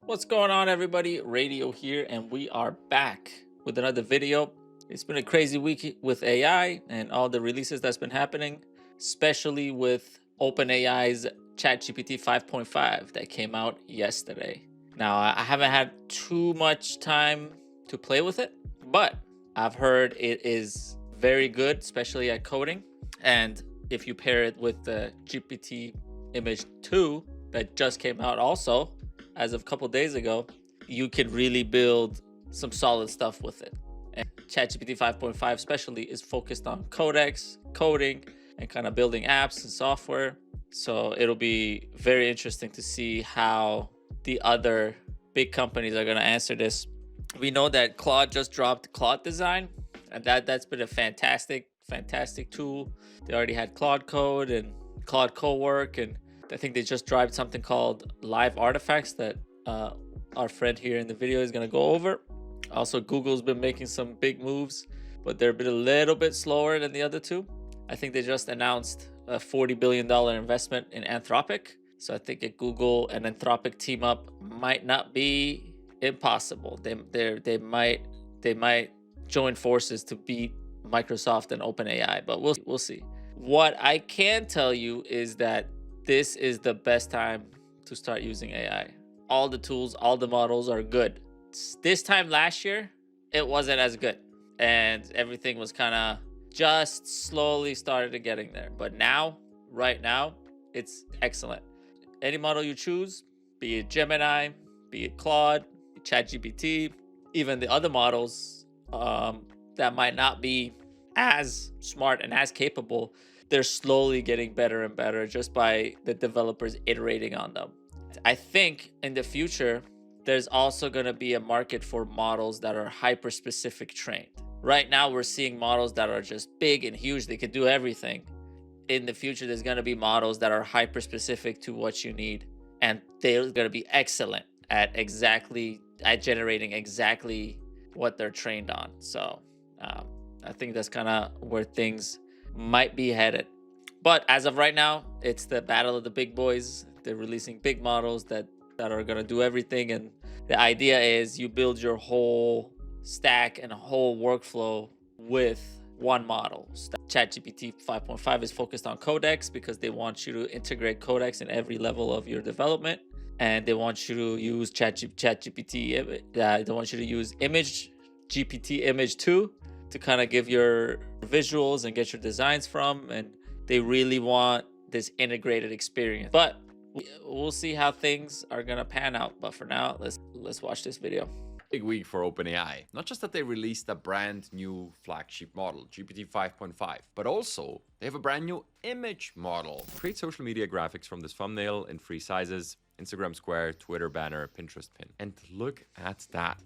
What's going on, everybody? Radio here, and we are back with another video. It's been a crazy week with AI and all the releases that's been happening, especially with OpenAI's ChatGPT 5.5 that came out yesterday. Now, I haven't had too much time to play with it, but I've heard it is very good, especially at coding. And if you pair it with the GPT Image 2 that just came out also, as of a couple days ago, you could really build some solid stuff with it. And ChatGPT 5.5 especially is focused on codecs, coding, and kind of building apps and software. So it'll be very interesting to see how the other big companies are going to answer this. We know that Claude just dropped Claude Design, and that's been a fantastic tool. They already had Claude Code and Claude Co-Work, and I think they just dropped something called Live Artifacts that our friend here in the video is going to go over. Also, Google's been making some big moves, but they're been a little bit slower than the other two. I think they just announced a $40 billion investment in Anthropic. So I think a Google and Anthropic team up might not be impossible. They might join forces to beat Microsoft and OpenAI, but we'll see. What I can tell you is that this is the best time to start using AI. All the tools, all the models are good. This time last year, it wasn't as good, and everything was kind of just slowly started getting there. But now, right now, it's excellent. Any model you choose, be it Gemini, be it Claude, ChatGPT, even the other models that might not be as smart and as capable, they're slowly getting better and better just by the developers iterating on them. I think in the future, there's also going to be a market for models that are hyper-specific trained. Right now, we're seeing models that are just big and huge. They can do everything. In the future, there's going to be models that are hyper-specific to what you need, and they're going to be excellent at generating exactly what they're trained on. So I think that's kind of where things might be headed. But as of right now, it's the battle of the big boys. They're releasing big models that are going to do everything, and the idea is you build your whole stack and a whole workflow with one model. ChatGPT 5.5 is focused on codecs because they want you to integrate codecs in every level of your development, and they want you to use ChatGPT. They want you to use GPT Image 2 to kind of give your visuals and get your designs from, and they really want this integrated experience. But we'll see how things are gonna pan out. But for now, let's watch this video. Big week for OpenAI. Not just that they released a brand new flagship model, GPT 5.5, but also they have a brand new image model. Create social media graphics from this thumbnail in 3 sizes: Instagram Square, Twitter banner, Pinterest pin. And look at that.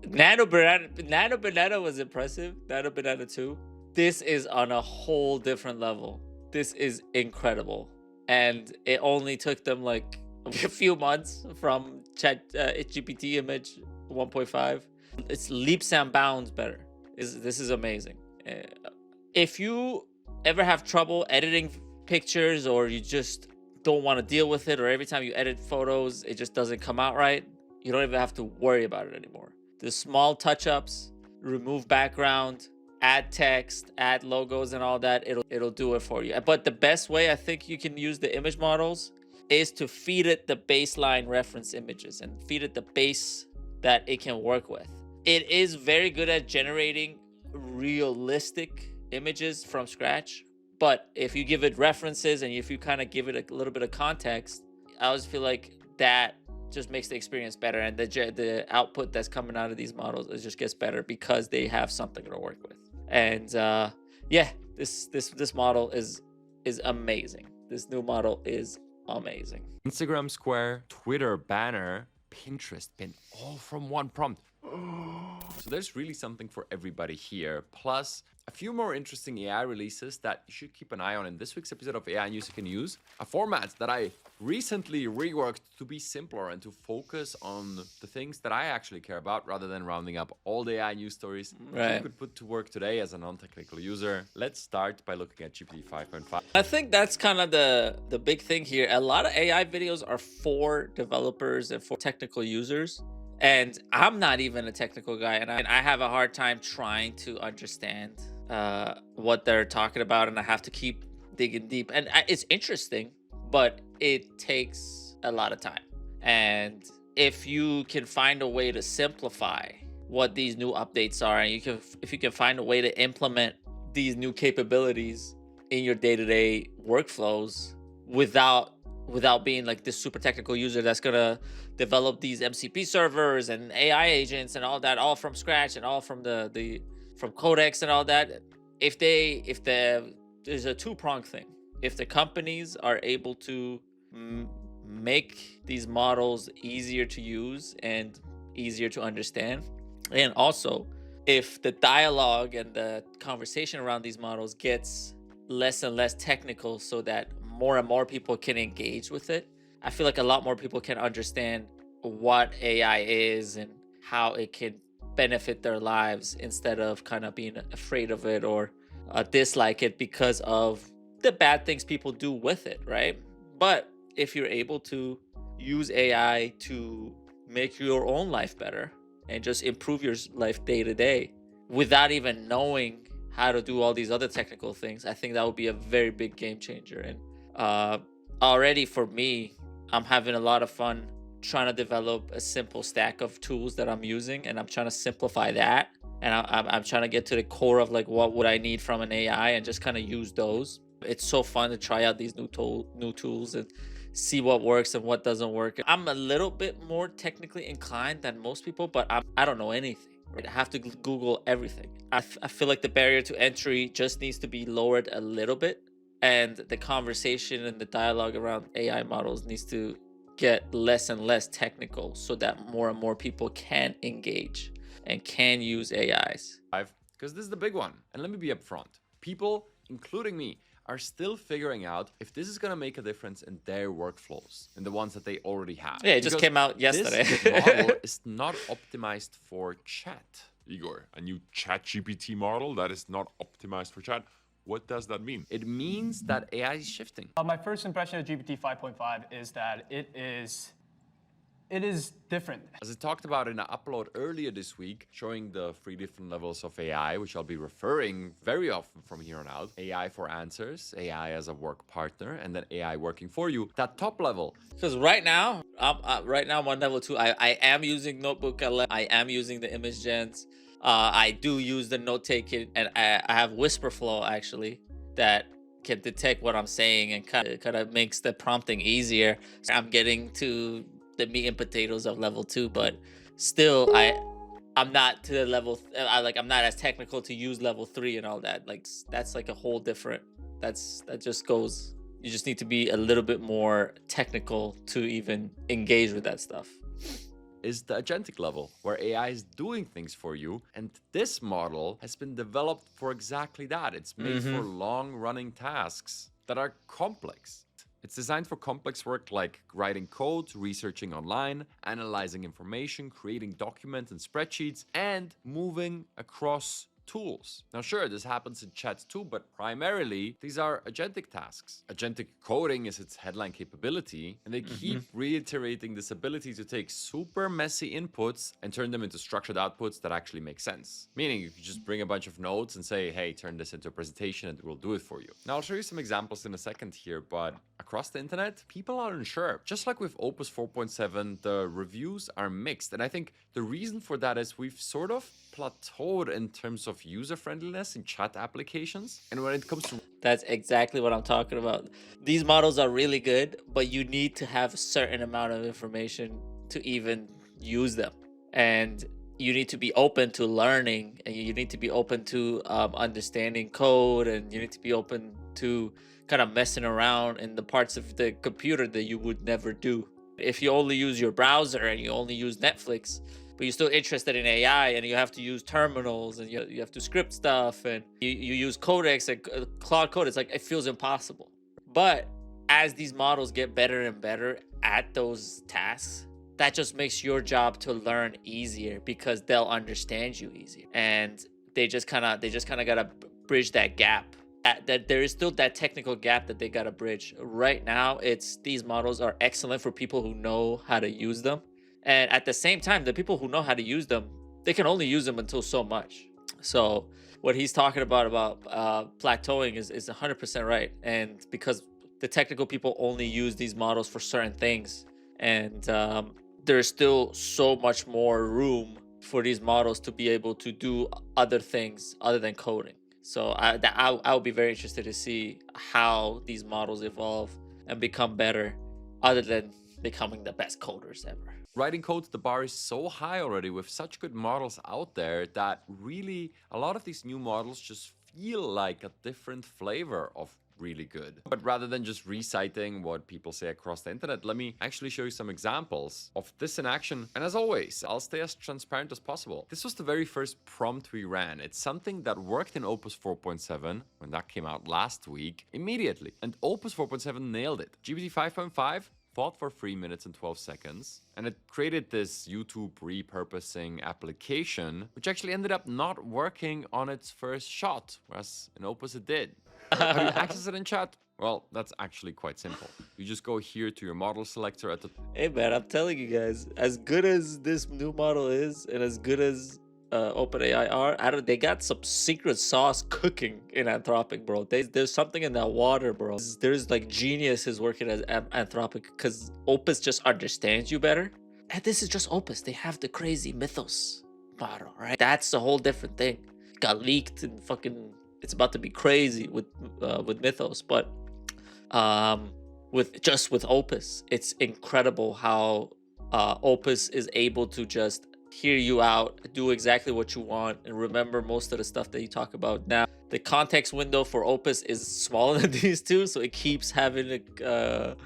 Nano Banana was impressive. Nano Banana 2. This is on a whole different level. This is incredible. And it only took them like a few months from GPT Image 1.5. It's leaps and bounds better. This is amazing. If you ever have trouble editing pictures, or you just don't want to deal with it, or every time you edit photos, it just doesn't come out right, you don't even have to worry about it anymore. The small touch-ups, remove background, add text, add logos and all that, it'll do it for you. But the best way I think you can use the image models is to feed it the baseline reference images and feed it the base that it can work with. It is very good at generating realistic images from scratch, but if you give it references and if you kind of give it a little bit of context, I always feel like that just makes the experience better, and the output that's coming out of these models, it just gets better because they have something to work with. And yeah, this model is amazing. This new model is amazing. Instagram Square, Twitter banner, Pinterest pin, all from one prompt. So there's really something for everybody here. Plus, a few more interesting AI releases that you should keep an eye on in this week's episode of AI News You Can Use. A format that I recently reworked to be simpler and to focus on the things that I actually care about rather than rounding up all the AI news stories that you could put to work today as a non-technical user. Let's start by looking at GPT 5.5. I think that's kind of the big thing here. A lot of AI videos are for developers and for technical users. And I'm not even a technical guy, and I have a hard time trying to understand what they're talking about, and I have to keep digging deep. And it's interesting, but it takes a lot of time. And if you can find a way to simplify what these new updates are, and if you can find a way to implement these new capabilities in your day-to-day workflows without being like this super technical user that's gonna develop these MCP servers and AI agents and all that, all from scratch and all from from Codex and all that. There's a two-pronged thing. If the companies are able to make these models easier to use and easier to understand, and also if the dialogue and the conversation around these models gets less and less technical so that more and more people can engage with it, I feel like a lot more people can understand what AI is and how it can benefit their lives instead of kind of being afraid of it or dislike it because of the bad things people do with it, right? But if you're able to use AI to make your own life better and just improve your life day to day without even knowing how to do all these other technical things, I think that would be a very big game changer. And already for me, I'm having a lot of fun trying to develop a simple stack of tools that I'm using, and I'm trying to simplify that. And I'm trying to get to the core of like what would I need from an AI and just kind of use those. It's so fun to try out these new tools and see what works and what doesn't work. I'm a little bit more technically inclined than most people, but I don't know anything. I have to Google everything. I feel like the barrier to entry just needs to be lowered a little bit, and the conversation and the dialogue around AI models needs to get less and less technical so that more and more people can engage and can use AIs. Because this is the big one. And let me be upfront. People, including me, are still figuring out if this is going to make a difference in their workflows and the ones that they already have. Yeah, it just came out yesterday. This model is not optimized for chat. Igor, a new ChatGPT model that is not optimized for chat. What does that mean? It means that AI is shifting. My first impression of GPT 5.5 is that it is different. As I talked about in an upload earlier this week, showing the 3 different levels of AI, which I'll be referring very often from here on out. AI for answers, AI as a work partner, and then AI working for you. That top level. Because right now I'm on level 2. I am using Notebook LM. I am using the image gens. I do use the note taking, and I have Whisper Flow actually that can detect what I'm saying and kind of makes the prompting easier. I'm getting to the meat and potatoes of level 2, but still I'm not to the level I'm not as technical to use level 3 and all that. Like that's like a whole different, that just goes, you just need to be a little bit more technical to even engage with that stuff. Is the agentic level, where AI is doing things for you. And this model has been developed for exactly that. It's made for long-running tasks that are complex. It's designed for complex work like writing code, researching online, analyzing information, creating documents and spreadsheets, and moving across tools. Now, sure, this happens in chat too, but primarily these are agentic tasks. Agentic coding is its headline capability, and they keep reiterating this ability to take super messy inputs and turn them into structured outputs that actually make sense. Meaning you can just bring a bunch of notes and say, hey, turn this into a presentation and it will do it for you. Now, I'll show you some examples in a second here, but across the internet, people are unsure. Just like with Opus 4.7, the reviews are mixed. And I think the reason for that is we've sort of plateaued in terms of user-friendliness in chat applications. And when it comes to... That's exactly what I'm talking about. These models are really good, but you need to have a certain amount of information to even use them. And you need to be open to learning, and you need to be open to understanding code, and you need to be open to kind of messing around in the parts of the computer that you would never do. If you only use your browser and you only use Netflix, but you're still interested in AI, and you have to use terminals, and you have to script stuff, and you use codecs and Claude Code. It's like, it feels impossible. But as these models get better and better at those tasks, that just makes your job to learn easier, because they'll understand you easier, and they just kind of gotta bridge that gap. That there is still that technical gap that they gotta bridge. Right now, it's these models are excellent for people who know how to use them, and at the same time, the people who know how to use them, they can only use them until so much. So what he's talking about plateauing is 100% right, and because the technical people only use these models for certain things, and there's still so much more room for these models to be able to do other things other than coding. So I would be very interested to see how these models evolve and become better, other than becoming the best coders ever. Writing code, the bar is so high already with such good models out there that really a lot of these new models just feel like a different flavor of really good. But rather than just reciting what people say across the internet, let me actually show you some examples of this in action. And as always, I'll stay as transparent as possible. This was the very first prompt we ran. It's something that worked in Opus 4.7 when that came out last week immediately. And Opus 4.7 nailed it. GPT 5.5 thought for 3 minutes and 12 seconds, and it created this YouTube repurposing application, which actually ended up not working on its first shot, whereas in Opus it did. Have you accessed it in chat? Well, that's actually quite simple. You just go here to your model selector at the... Hey man, I'm telling you guys, as good as this new model is, and as good as OpenAI are, they got some secret sauce cooking in Anthropic, bro. There's something in that water, bro. There's like geniuses working at Anthropic, because Opus just understands you better. And this is just Opus. They have the crazy Mythos model, right? That's a whole different thing. Got leaked and fucking... It's about to be crazy with Mythos, but with Opus, it's incredible how Opus is able to just hear you out, do exactly what you want, and remember most of the stuff that you talk about. Now, the context window for Opus is smaller than these two, so it keeps having to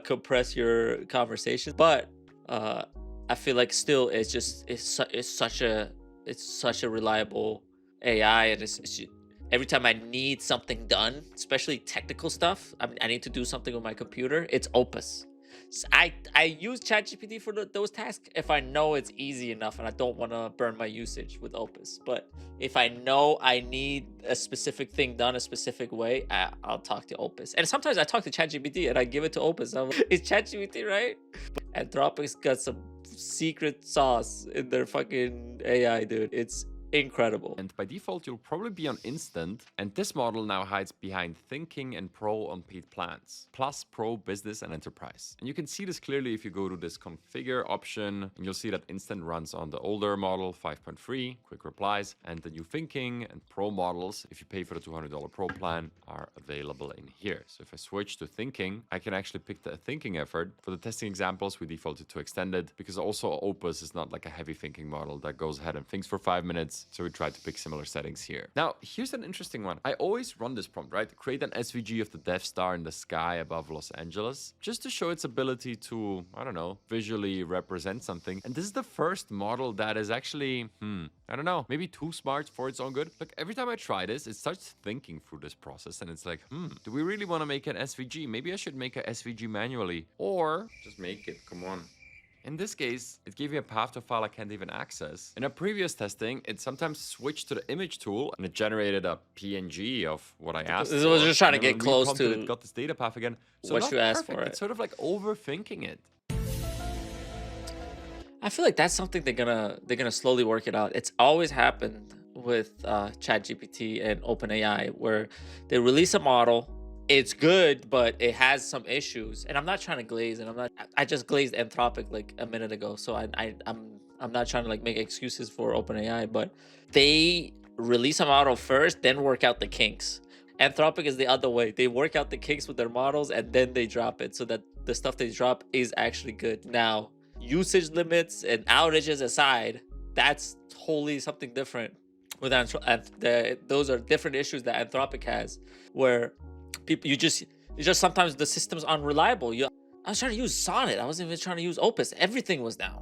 compress your conversation. But I feel like still, it's such a reliable AI, and it's every time I need something done, especially technical stuff, I need to do something with my computer, it's Opus. So I use ChatGPT for those tasks if I know it's easy enough and I don't want to burn my usage with Opus. But if I know I need a specific thing done a specific way, I'll talk to Opus. And sometimes I talk to ChatGPT and I give it to Opus. I'm like, is ChatGPT right? But Anthropic's got some secret sauce in their fucking AI, dude. It's incredible. And by default, you'll probably be on Instant, and this model now hides behind Thinking and Pro on paid plans, plus Pro, Business, and Enterprise. And you can see this clearly if you go to this Configure option, and you'll see that Instant runs on the older model, 5.3, quick replies, and the new Thinking and Pro models, if you pay for the $200 Pro plan, are available in here. So if I switch to Thinking, I can actually pick the Thinking effort. For the testing examples, we defaulted to Extended, because also Opus is not like a heavy thinking model that goes ahead and thinks for 5 minutes. So we tried to pick similar settings here. Now, here's an interesting one. I always run this prompt, right? Create an SVG of the Death Star in the sky above Los Angeles, just to show its ability to, I don't know, visually represent something. And this is the first model that is actually, I don't know, maybe too smart for its own good. Look, every time I try this, it starts thinking through this process, and it's like, do we really want to make an SVG? Maybe I should make a SVG manually, or just make it, come on. In this case, it gave me a path to a file I can't even access. In a previous testing, it sometimes switched to the image tool and it generated a PNG of what I asked This for. was just trying to And get when close reprompted, to it got this data path again. So what not you asked perfect. for it. It's sort of like overthinking it. I feel like that's something they're gonna slowly work it out. It's always happened with ChatGPT and OpenAI, where they release a model, it's good, but it has some issues. And I'm not trying to glaze, and I just glazed Anthropic like a minute ago, so I'm not trying to like make excuses for OpenAI, but they release a model first, then work out the kinks. Anthropic is the other way. They work out the kinks with their models and then they drop it, so that the stuff they drop is actually good. Now, usage limits and outages aside, that's totally something different with those are different issues that Anthropic has, where people, you just sometimes the system's unreliable. I was trying to use Sonnet. I wasn't even trying to use Opus. Everything was down.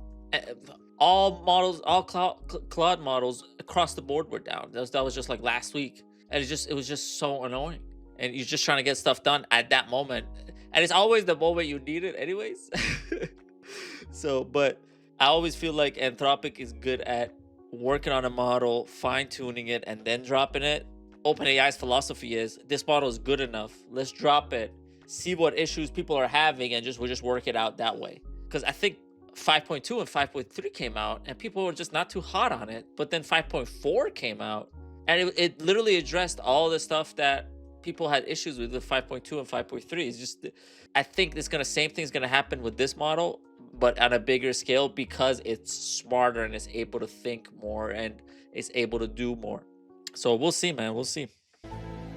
All models, all Claude models across the board were down. That was just like last week, and it was just so annoying. And you're just trying to get stuff done at that moment, and it's always the moment you need it, anyways. So, but I always feel like Anthropic is good at working on a model, fine tuning it, and then dropping it. OpenAI's philosophy is this model is good enough. Let's drop it, see what issues people are having, and we'll just work it out that way. Because I think 5.2 and 5.3 came out, and people were just not too hot on it. But then 5.4 came out, and it literally addressed all the stuff that people had issues with 5.2 and 5.3. It's just, I think same thing's gonna happen with this model, but on a bigger scale, because it's smarter and it's able to think more and it's able to do more. So we'll see, man. We'll see.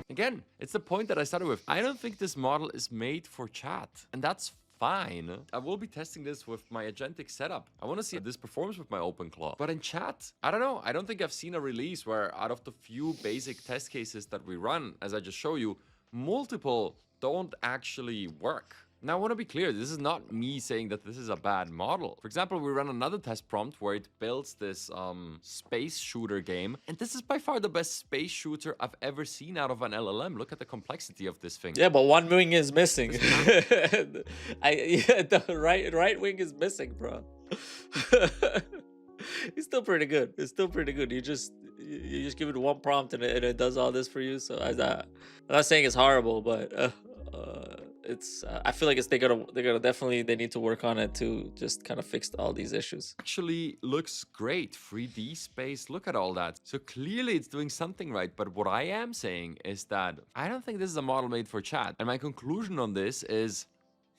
Again, it's the point that I started with. I don't think this model is made for chat, and that's fine. I will be testing this with my agentic setup. I want to see how this performs with my OpenClaw. But in chat, I don't know. I don't think I've seen a release where out of the few basic test cases that we run, as I just show you, multiple don't actually work. Now, I want to be clear, this is not me saying that this is a bad model. For example, we run another test prompt where it builds this space shooter game. And this is by far the best space shooter I've ever seen out of an LLM. Look at the complexity of this thing. Yeah, but one wing is missing. The right wing is missing, bro. It's still pretty good. It's still pretty good. You just give it one prompt and it does all this for you. So I'm not saying it's horrible, but it's I feel like they're gonna definitely, they need to work on it to just kind of fix all these issues. Actually looks great. 3D space, look at all that. So clearly it's doing something right. But what I am saying is that I don't think this is a model made for chat. And my conclusion on this is,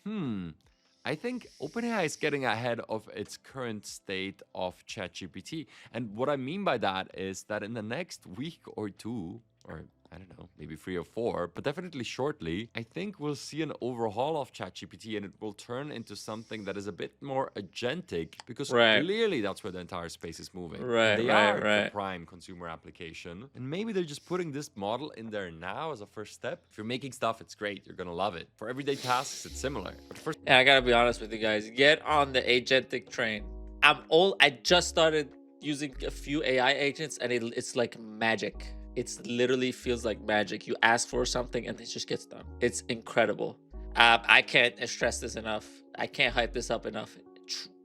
I think OpenAI is getting ahead of its current state of ChatGPT. And what I mean by that is that in the next week or two, or I don't know, maybe 3 or 4, but definitely shortly, I think we'll see an overhaul of ChatGPT, and it will turn into something that is a bit more agentic, because clearly that's where the entire space is moving. They are the prime consumer application, and maybe they're just putting this model in there now as a first step. If you're making stuff, it's great. You're gonna love it. For everyday tasks, it's similar. But first, yeah, I gotta be honest with you guys. Get on the agentic train. I just started using a few AI agents, and it's like magic. It literally feels like magic. You ask for something and it just gets done. It's incredible. I can't stress this enough. I can't hype this up enough.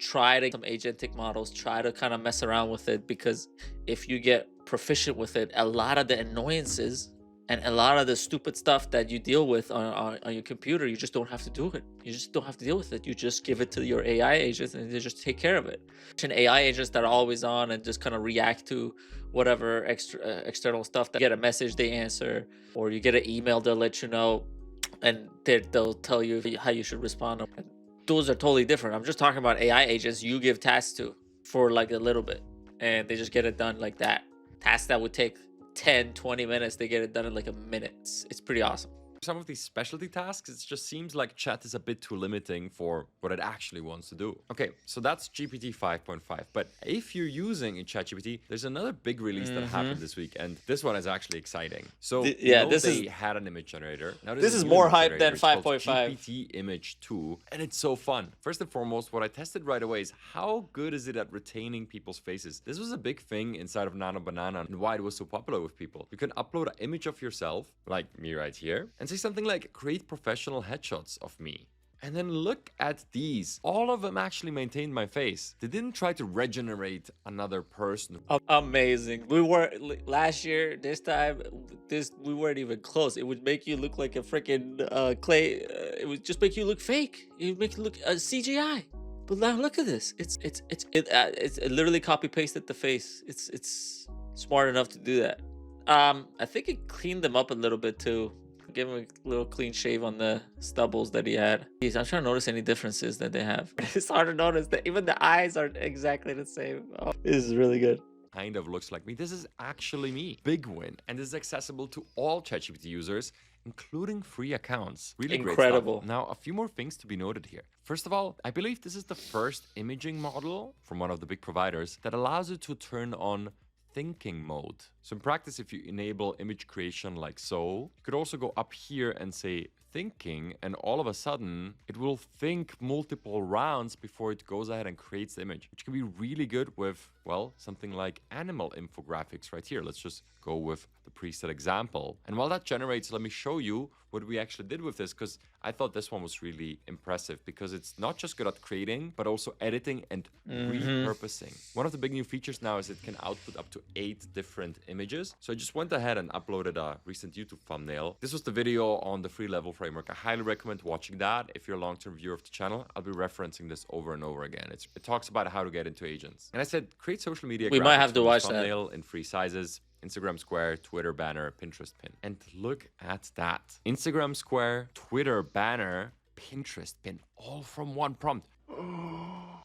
Try some agentic models. Try to kind of mess around with it, because if you get proficient with it, a lot of the annoyances and a lot of the stupid stuff that you deal with on your computer, you just don't have to do it. You just don't have to deal with it. You just give it to your AI agents and they just take care of it. And AI agents that are always on and just kind of react to whatever external stuff. That get a message, they answer, or you get an email, they'll let you know, and they'll tell you how you should respond. And those are totally different. I'm just talking about AI agents you give tasks to for like a little bit, and they just get it done like that. Tasks that would take 10-20 minutes, they get it done in like a minute. It's pretty awesome. Some of these specialty tasks, it just seems like chat is a bit too limiting for what it actually wants to do. Okay, so that's GPT 5.5. But if you're using a ChatGPT, there's another big release that happened this week, and this one is actually exciting. So they had an image generator. Now this is more hype than 5.5. GPT Image 2, and it's so fun. First and foremost, what I tested right away is how good is it at retaining people's faces. This was a big thing inside of Nano Banana and why it was so popular with people. You can upload an image of yourself, like me right here, and say something like, create professional headshots of me. And then look at these. All of them actually maintained my face. They didn't try to regenerate another person. Amazing. We were last year, this time, we weren't even close. It would make you look like a freaking clay. It would just make you look fake. It would make you look CGI. But now look at this. It literally copy pasted the face. It's smart enough to do that. I think it cleaned them up a little bit too. Give him a little clean shave on the stubbles that he had. Jeez, I'm trying to notice any differences that they have. It's hard to notice that even the eyes aren't exactly the same. Oh, this is really good. Kind of looks like me. This is actually me. Big win. And this is accessible to all ChatGPT users, including free accounts. Really incredible. Great stuff. Now, a few more things to be noted here. First of all, I believe this is the first imaging model from one of the big providers that allows you to turn on thinking mode. So in practice, if you enable image creation like so, you could also go up here and say thinking, and all of a sudden it will think multiple rounds before it goes ahead and creates the image, which can be really good with, well, something like animal infographics right here. Let's just go with the preset example. And while that generates, let me show you what we actually did with this, because I thought this one was really impressive because it's not just good at creating, but also editing and repurposing. One of the big new features now is it can output up to 8 different images. So I just went ahead and uploaded a recent YouTube thumbnail. This was the video on the free level framework. I highly recommend watching that. If you're a long-term viewer of the channel, I'll be referencing this over and over again. It talks about how to get into agents. And I said, create social media We might have to watch that. thumbnail in 3 sizes. Instagram Square, Twitter banner, Pinterest pin. And look at that. Instagram Square, Twitter banner, Pinterest pin, all from one prompt.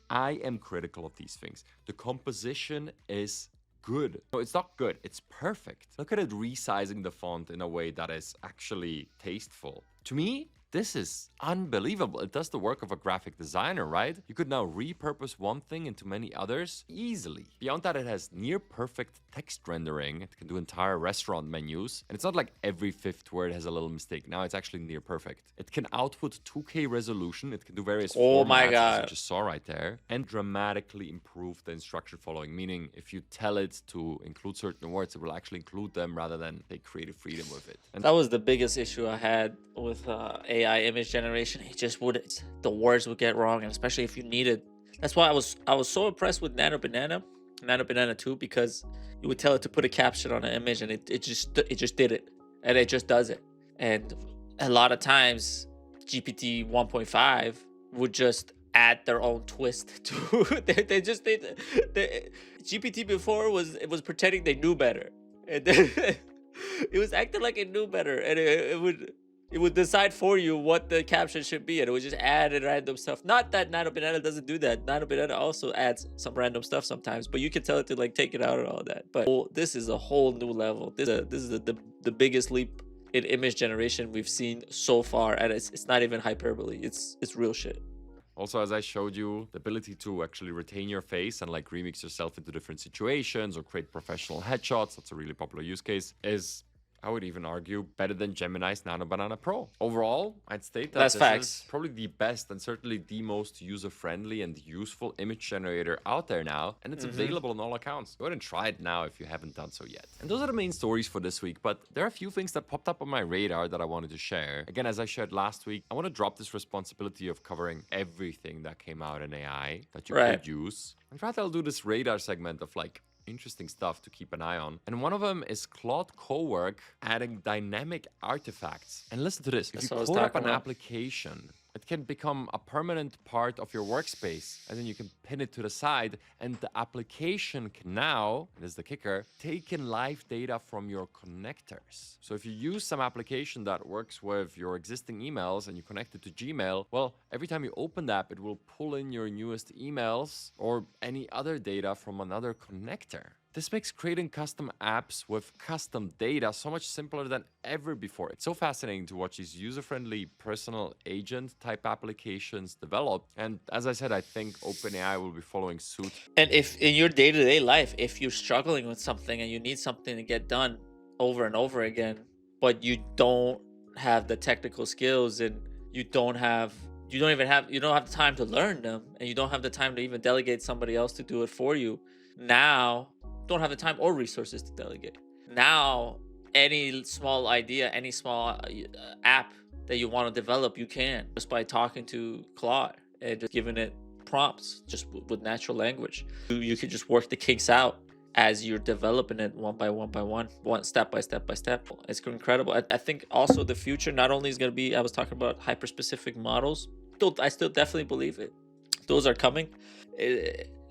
I am critical of these things. The composition is good. No, it's not good. It's perfect. Look at it resizing the font in a way that is actually tasteful. To me, this is unbelievable. It does the work of a graphic designer, right? You could now repurpose one thing into many others easily. Beyond that, it has near perfect text rendering. It can do entire restaurant menus. And it's not like every 5th word has a little mistake. Now it's actually near perfect. It can output 2K resolution. It can do various Oh formats, my as God. you just saw right there, and dramatically improve the instruction following. Meaning, if you tell it to include certain words, it will actually include them rather than take creative freedom with it. And That was the biggest issue I had with AI image generation. It just would, the words would get wrong, and especially if you needed. That's why I was so impressed with Nano Banana 2, because you would tell it to put a caption on an image and it just did it, and it just does it. And a lot of times GPT 1.5 would just add their own twist to GPT before was pretending they knew better, and then it was acting like it knew better, and it would decide for you what the caption should be, and it would just add in random stuff. Not that Nano Banana doesn't do that. Nano Banana also adds some random stuff sometimes, but you can tell it to like take it out and all that. But this is a whole new level. This is the biggest leap in image generation we've seen so far, and it's not even hyperbole. It's real shit. also, as I showed you, the ability to actually retain your face and like remix yourself into different situations or create professional headshots, that's a really popular use case, is, I would even argue, better than Gemini's Nano Banana Pro. Overall, I'd state that That's this facts. is probably the best and certainly the most user-friendly and useful image generator out there now, and it's available on all accounts. Go ahead and try it now if you haven't done so yet. And those are the main stories for this week, but there are a few things that popped up on my radar that I wanted to share. Again, as I shared last week, I want to drop this responsibility of covering everything that came out in AI that you could use. In fact, I'll do this radar segment of like interesting stuff to keep an eye on. And one of them is Claude Co-Work adding dynamic artifacts. And listen to this. If you code up an application, it can become a permanent part of your workspace, and then you can pin it to the side, and the application can now, and this is the kicker, take in live data from your connectors. So if you use some application that works with your existing emails and you connect it to Gmail, well, every time you open the app, it will pull in your newest emails or any other data from another connector. This makes creating custom apps with custom data so much simpler than ever before. It's so fascinating to watch these user-friendly personal agent type applications develop. And as I said, I think OpenAI will be following suit. And if in your day-to-day life, if you're struggling with something and you need something to get done over and over again, but you don't have the technical skills and you don't have the time to learn them, and you don't have the time to even delegate somebody else to do it for you, now don't have the time or resources to delegate. Now, any small idea, any small app that you want to develop, you can just by talking to Claude and just giving it prompts just with natural language. You can just work the kinks out as you're developing it one by one, step by step. It's incredible. I think also the future not only is going to be, I was talking about hyper-specific models. I still definitely believe it. Those are coming,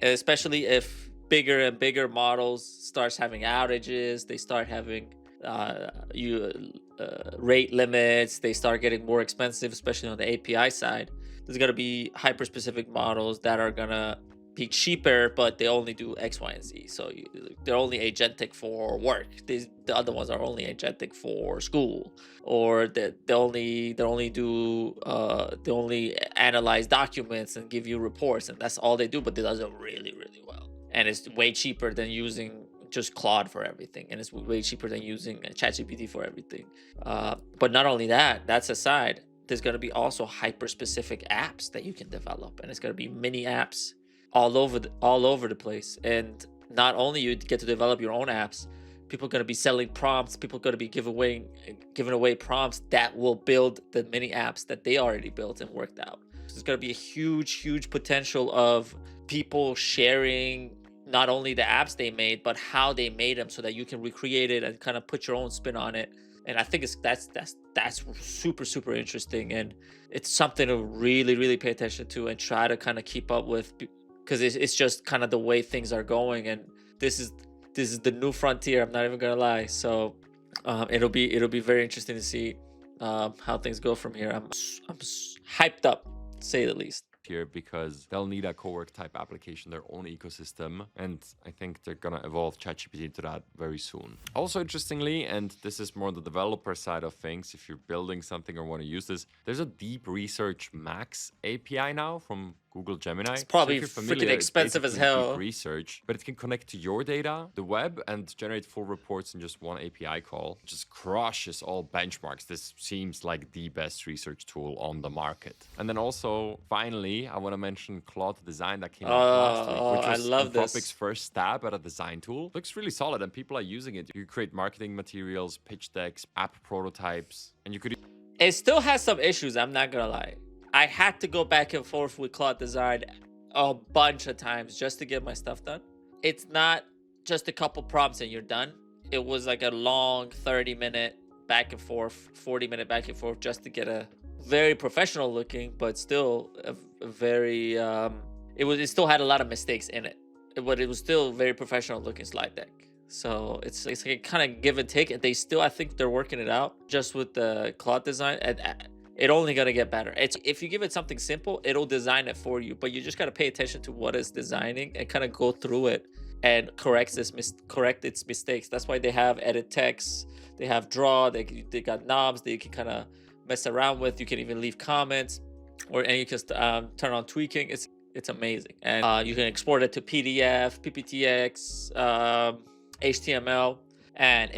especially if bigger and bigger models starts having outages, they start having rate limits, they start getting more expensive, especially on the API side. There's going to be hyper-specific models that are going to be cheaper, but they only do X, Y, and Z. So they're only agentic for work. The other ones are only agentic for school, or they only analyze documents and give you reports, and that's all they do. But they do it really, really well. And it's way cheaper than using just Claude for everything, and it's way cheaper than using ChatGPT for everything. But not only that, that's aside, there's going to be also hyper specific apps that you can develop, and it's going to be mini apps all over the place. And not only you get to develop your own apps, people are going to be selling prompts, people are going to be giving away prompts that will build the mini apps that they already built and worked out. So there's going to be a huge potential of people sharing not only the apps they made, but how they made them, so that you can recreate it and kind of put your own spin on it. And I think that's super interesting, and it's something to really pay attention to and try to kind of keep up with, because it's just kind of the way things are going, and this is the new frontier. I'm not even gonna lie. So it'll be very interesting to see how things go from here. I'm hyped up, to say the least. Here, because they'll need a co-work type application, their own ecosystem, and I think they're gonna evolve ChatGPT into that very soon. Also, interestingly, and this is more on the developer side of things, if you're building something or want to use this, there's a deep research max API now from Google Gemini. It's probably if you're familiar, freaking expensive as hell. Deep research, but it can connect to your data, the web, and generate full reports in just one API call. Just crushes all benchmarks. This seems like the best research tool on the market. And then also, finally, I want to mention Claude Design that came out last week, which was I love Anthropic's this. first stab at a design tool. Looks really solid, and people are using it. You create marketing materials, pitch decks, app prototypes, and you could. It still has some issues, I'm not gonna lie. I had to go back and forth with Claude Design a bunch of times just to get my stuff done. It's not just a couple prompts and you're done. It was like a long 30-minute back and forth, 40-minute back and forth, just to get a very professional looking, but still a very it still had a lot of mistakes in it, but it was still a very professional looking slide deck. So it's like a kind of give and take, and I think they're working it out just with the Claude Design. It only gonna get better. It's if you give it something simple, it'll design it for you, but you just gotta pay attention to what it's designing and kind of go through it and correct its mistakes. That's why they have edit text, they have draw, they got knobs that you can kind of mess around with. You can even leave comments, and you can turn on tweaking. It's amazing, and you can export it to PDF, PPTX, HTML, and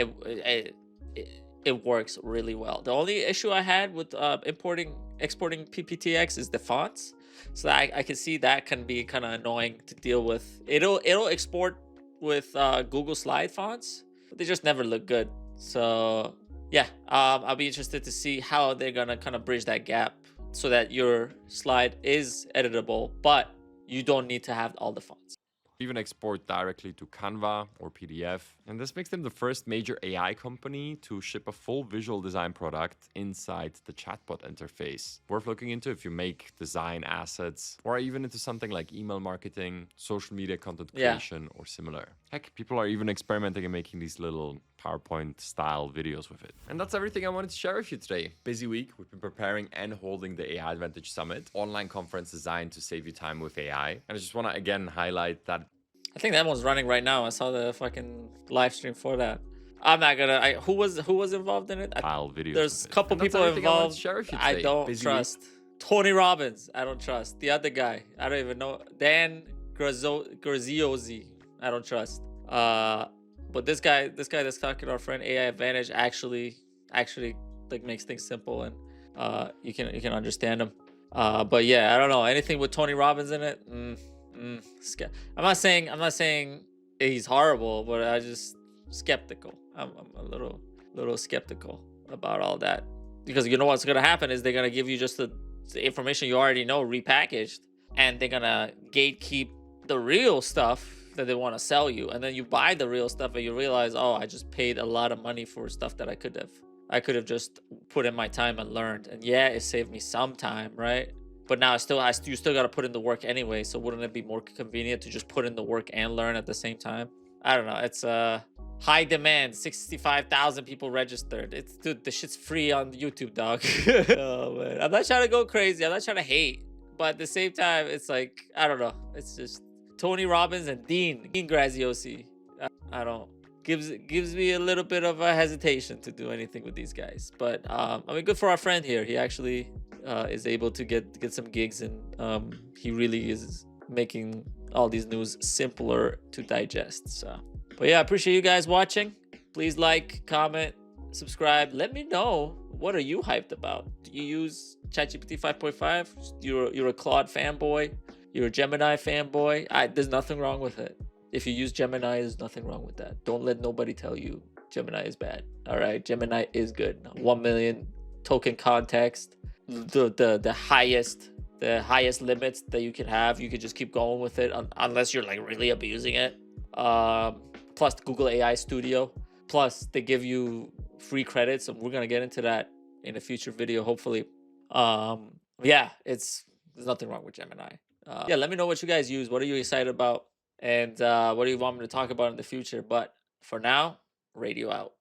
it works really well. The only issue I had with exporting PPTX is the fonts. So I can see that can be kind of annoying to deal with. It'll export with Google Slide fonts, but they just never look good. So yeah, I'll be interested to see how they're gonna kind of bridge that gap so that your slide is editable, but you don't need to have all the fonts. Even export directly to Canva or PDF. And this makes them the first major AI company to ship a full visual design product inside the chatbot interface. Worth looking into if you make design assets, or even into something like email marketing, social media content creation, or similar. Heck, people are even experimenting and making these little PowerPoint style videos with it. And that's everything I wanted to share with you today. Busy week. We've been preparing and holding the AI Advantage Summit, online conference designed to save you time with AI. And I just want to again highlight that I think that one's running right now. I saw the fucking live stream for that. I'm not gonna. Who was involved in it? videos. There's a couple people involved. I don't trust. Tony Robbins. I don't trust. The other guy. I don't even know. Dan Graziosi. I don't trust. But this guy that's talking to our friend AI Advantage actually like makes things simple, and you can understand him. But yeah, I don't know, anything with Tony Robbins in it. I'm not saying he's horrible, but I just skeptical. I'm a little skeptical about all that, because you know what's gonna happen is they're gonna give you just the information you already know repackaged, and they're gonna gatekeep the real stuff that they want to sell you, and then you buy the real stuff and you realize, oh, I just paid a lot of money for stuff that I could have just put in my time and learned, and yeah, it saved me some time, right? But now you still got to put in the work anyway. So wouldn't it be more convenient to just put in the work and learn at the same time? I don't know. It's high demand. 65,000 people registered. Dude, the shit's free on YouTube, dog. Oh man, I'm not trying to go crazy. I'm not trying to hate, but at the same time, it's like, I don't know. It's just Tony Robbins and Dean Graziosi. I don't. Gives me a little bit of a hesitation to do anything with these guys. But I mean, good for our friend here. He actually is able to get some gigs, and he really is making all these news simpler to digest. So, but yeah, I appreciate you guys watching. Please like, comment, subscribe. Let me know, what are you hyped about? Do you use ChatGPT 5.5, you're a Claude fanboy, you're a Gemini fanboy. There's nothing wrong with it. If you use Gemini, there's nothing wrong with that. Don't let nobody tell you Gemini is bad. All right, Gemini is good. 1 million token context, the highest limits that you can have. You could just keep going with it unless you're like really abusing it. Plus Google AI Studio. Plus they give you free credits, and we're gonna get into that in a future video, hopefully. Yeah, there's nothing wrong with Gemini. Yeah, let me know what you guys use. What are you excited about? And what do you want me to talk about in the future? But for now, radio out.